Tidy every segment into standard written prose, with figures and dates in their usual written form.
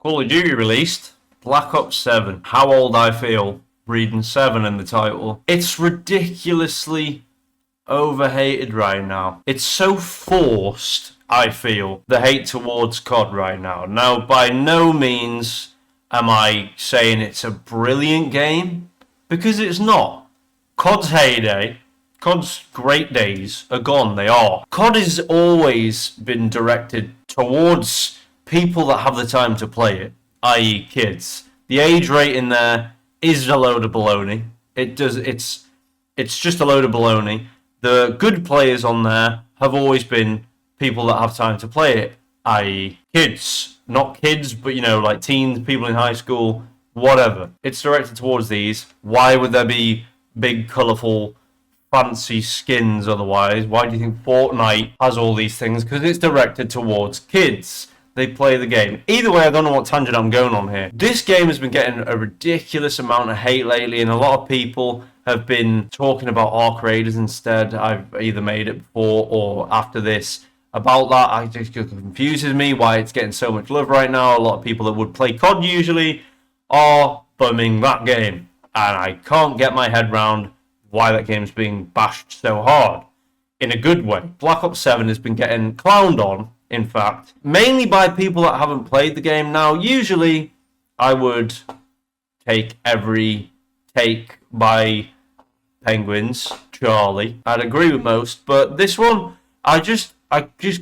Call of Duty released. Black Ops 7. How old I feel reading 7 in the title. It's ridiculously overhated right now. It's so forced, I feel, the hate towards COD right now. Now, by no means am I saying it's a brilliant game, because it's not. COD's heyday, COD's great days are gone, they are. COD has always been directed towards people that have the time to play it, i.e. kids. The age rating there is a load of baloney. It's just a load of baloney. The good players on there have always been people that have time to play it, i.e. kids. Not kids, but like teens, people in high school, whatever. It's directed towards these. Why would there be big, colourful, fancy skins otherwise? Why do you think Fortnite has all these things? Because it's directed towards kids. They play the game. Either way, I don't know what tangent I'm going on here. This game has been getting a ridiculous amount of hate lately, and a lot of people have been talking about Arc Raiders instead. I've either made it before or after this about that. It just confuses me why it's getting so much love right now. A lot of people that would play COD usually are bumming that game, and I can't get my head around why that game's being bashed so hard in a good way. Black Ops 7 has been getting clowned on, in fact, mainly by people that haven't played the game. Now, usually I would take every take by Penguins, Charlie. I'd agree with most, but this one, I just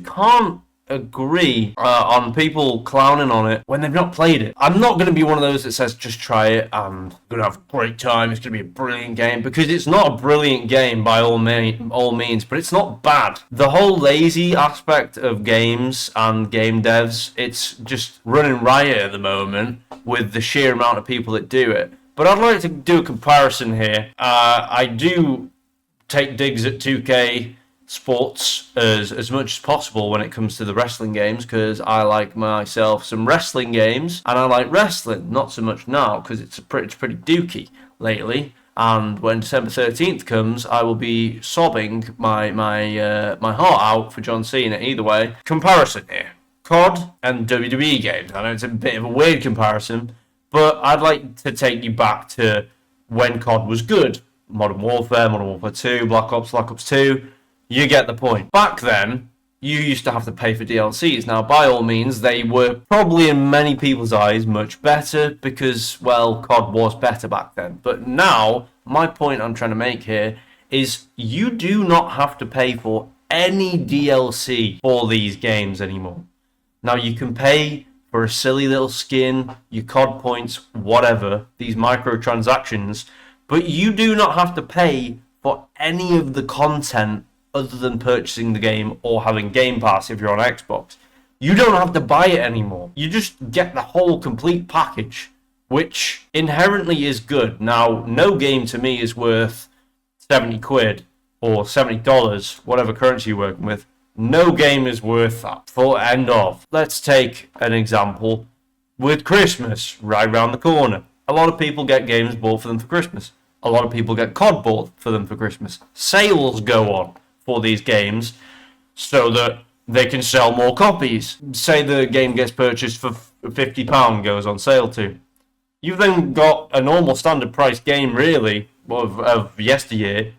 can't agree on people clowning on it when they've not played it. I'm not going to be one of those that says just try it, I'm going to have a great time, it's going to be a brilliant game, because it's not a brilliant game by all means, but it's not bad. The whole lazy aspect of games and game devs, it's just running riot at the moment with the sheer amount of people that do it. But I'd like to do a comparison here. I do take digs at 2K Sports as much as possible when it comes to the wrestling games, because I like myself some wrestling games, and I like wrestling, not so much now because it's pretty dookie lately. And when December 13th comes, I will be sobbing my heart out for John Cena. Either way, comparison here: COD and WWE games. I know it's a bit of a weird comparison, but I'd like to take you back to when COD was good. Modern Warfare, Modern Warfare 2, Black Ops 2. You get the point. Back then, you used to have to pay for DLCs. Now, by all means, they were probably in many people's eyes much better because, well, COD was better back then. But now, my point I'm trying to make here is you do not have to pay for any DLC for these games anymore. Now, you can pay for a silly little skin, your COD points, whatever, these microtransactions, but you do not have to pay for any of the content other than purchasing the game or having Game Pass if you're on Xbox. You don't have to buy it anymore. You just get the whole complete package, which inherently is good. Now, no game to me is worth 70 quid or $70, whatever currency you're working with. No game is worth that. Full end of. Let's take an example with Christmas right around the corner. A lot of people get games bought for them for Christmas. A lot of people get COD bought for them for Christmas. Sales go on for these games so that they can sell more copies. Say the game gets purchased for £50, goes on sale too. You've then got a normal standard price game, really, of yesteryear,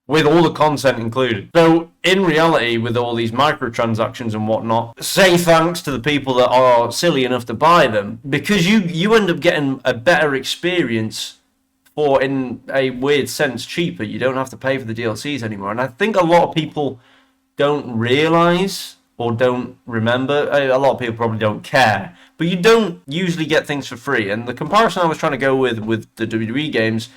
with all the content included. So, in reality, with all these microtransactions and whatnot, say thanks to the people that are silly enough to buy them, because you end up getting a better experience for, in a weird sense, cheaper. You don't have to pay for the DLCs anymore. And I think a lot of people don't realise or don't remember. A lot of people probably don't care. But you don't usually get things for free. And the comparison I was trying to go with the WWE games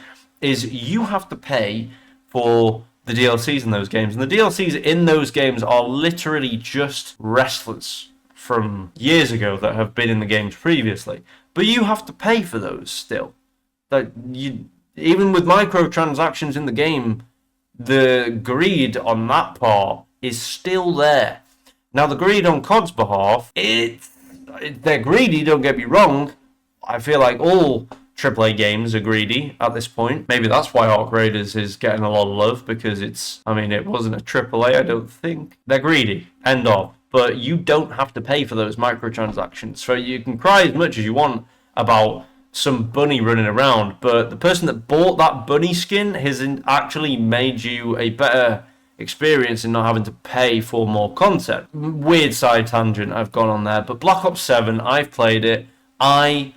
is you have to pay for the DLCs in those games. And the DLCs in those games are literally just wrestlers from years ago that have been in the games previously. But you have to pay for those still. Even with microtransactions in the game, the greed on that part is still there. Now, the greed on COD's behalf, they're greedy, don't get me wrong. I feel like all AAA games are greedy at this point. Maybe that's why Arc Raiders is getting a lot of love, because it wasn't a AAA, I don't think. They're greedy. End of. but you don't have to pay for those microtransactions. So you can cry as much as you want about some bunny running around, but the person that bought that bunny skin has actually made you a better experience in not having to pay for more content. Weird side tangent I've gone on there, but Black Ops 7, I've played it. I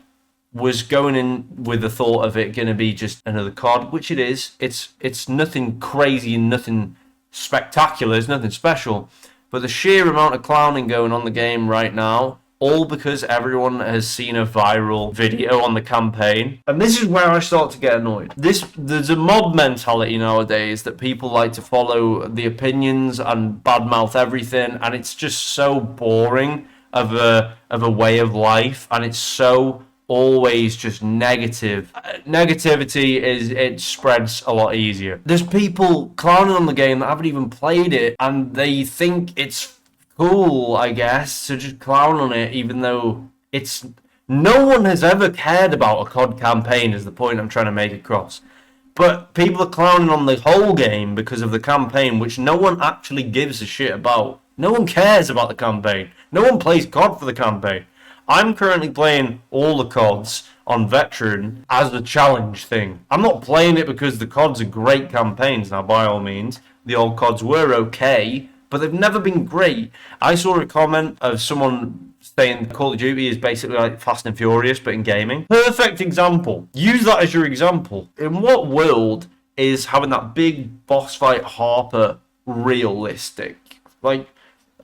was going in with the thought of it going to be just another COD, which it is. It's nothing crazy and nothing spectacular. It's nothing special. But the sheer amount of clowning going on the game right now, all because everyone has seen a viral video on the campaign. And this is where I start to get annoyed. There's a mob mentality nowadays that people like to follow the opinions and badmouth everything, and it's just so boring of a way of life, and it's so always just negative. Negativity it spreads a lot easier. There's people clowning on the game that haven't even played it, and they think it's cool, I guess, to just clown on it, even though it's... No one has ever cared about a COD campaign, is the point I'm trying to make across. But people are clowning on the whole game because of the campaign, which no one actually gives a shit about. No one cares about the campaign. No one plays COD for the campaign. I'm currently playing all the CODs on Veteran as a challenge thing. I'm not playing it because the CODs are great campaigns. Now, by all means, the old CODs were okay, but they've never been great. I saw a comment of someone saying Call of Duty is basically like Fast and Furious, but in gaming. Perfect example. Use that as your example. In what world is having that big boss fight Harper realistic? Like,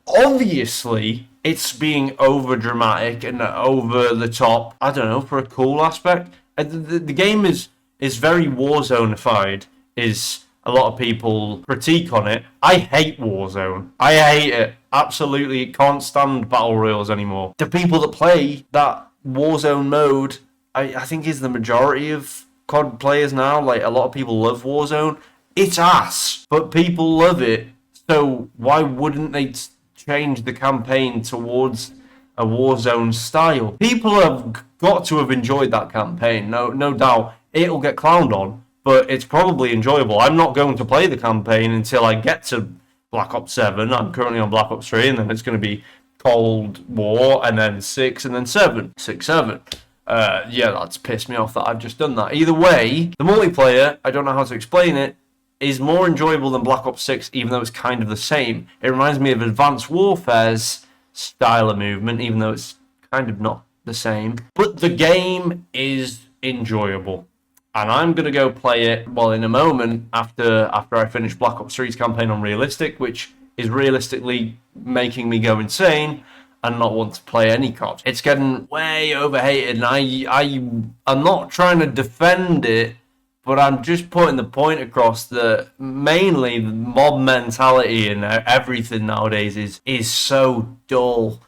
obviously, it's being over dramatic and over the top. I don't know, for a cool aspect. The game is very Warzone-ified, is a lot of people critique on it. I hate Warzone. I hate it. Absolutely can't stand battle royals anymore. The people that play that Warzone mode, I think is the majority of COD players now. Like, a lot of people love Warzone. It's ass, but people love it. So why wouldn't they change the campaign towards a Warzone style? People have got to have enjoyed that campaign. No doubt. It'll get clowned on, but it's probably enjoyable. I'm not going to play the campaign until I get to Black Ops 7. I'm currently on Black Ops 3, and then it's going to be Cold War, and then 6, and then 7. 6, 7. Yeah, that's pissed me off that I've just done that. Either way, the multiplayer, I don't know how to explain it, is more enjoyable than Black Ops 6, even though it's kind of the same. It reminds me of Advanced Warfare's style of movement, even though it's kind of not the same. But the game is enjoyable. And I'm going to go play it, well, in a moment, after I finish Black Ops 3's campaign on Realistic, which is realistically making me go insane and not want to play any COD. It's getting way overhated, and I'm not trying to defend it, but I'm just putting the point across that mainly the mob mentality and everything nowadays is so dull.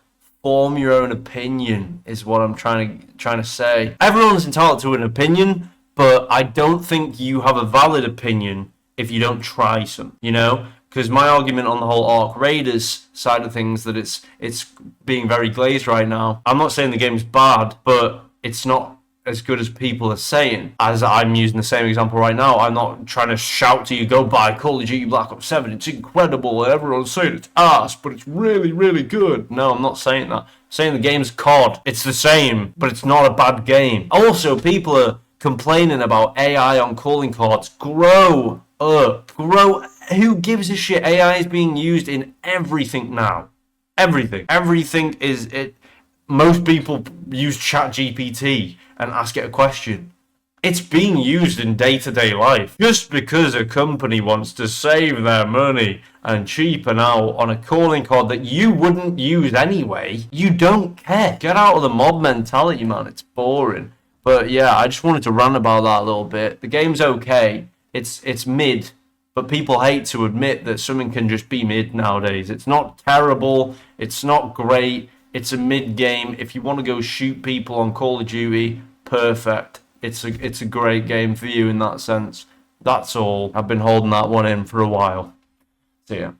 Form your own opinion is what I'm trying to say. Everyone's entitled to an opinion, but I don't think you have a valid opinion if you don't try some, you know? Because my argument on the whole Ark Raiders side of things, that it's being very glazed right now. I'm not saying the game's bad, but it's not as good as people are saying. As I'm using the same example right now, I'm not trying to shout to you, go buy Call of Duty Black Ops 7, it's incredible, and everyone's saying it's ass, but it's really, really good. No, I'm not saying that. I'm saying the game's COD. It's the same, but it's not a bad game. Also, people are complaining about AI on calling cards. Grow up. Who gives a shit? AI is being used in everything now. Everything. Everything is it. Most people use ChatGPT and ask it a question. It's being used in day-to-day life. Just because a company wants to save their money and cheapen out on a calling card that you wouldn't use anyway, you don't care. Get out of the mob mentality, man. It's boring. But yeah, I just wanted to rant about that a little bit. The game's okay. It's mid, but people hate to admit that something can just be mid nowadays. It's not terrible. It's not great. It's a mid game. If you want to go shoot people on Call of Duty, perfect. It's a great game for you in that sense. That's all. I've been holding that one in for a while. See ya.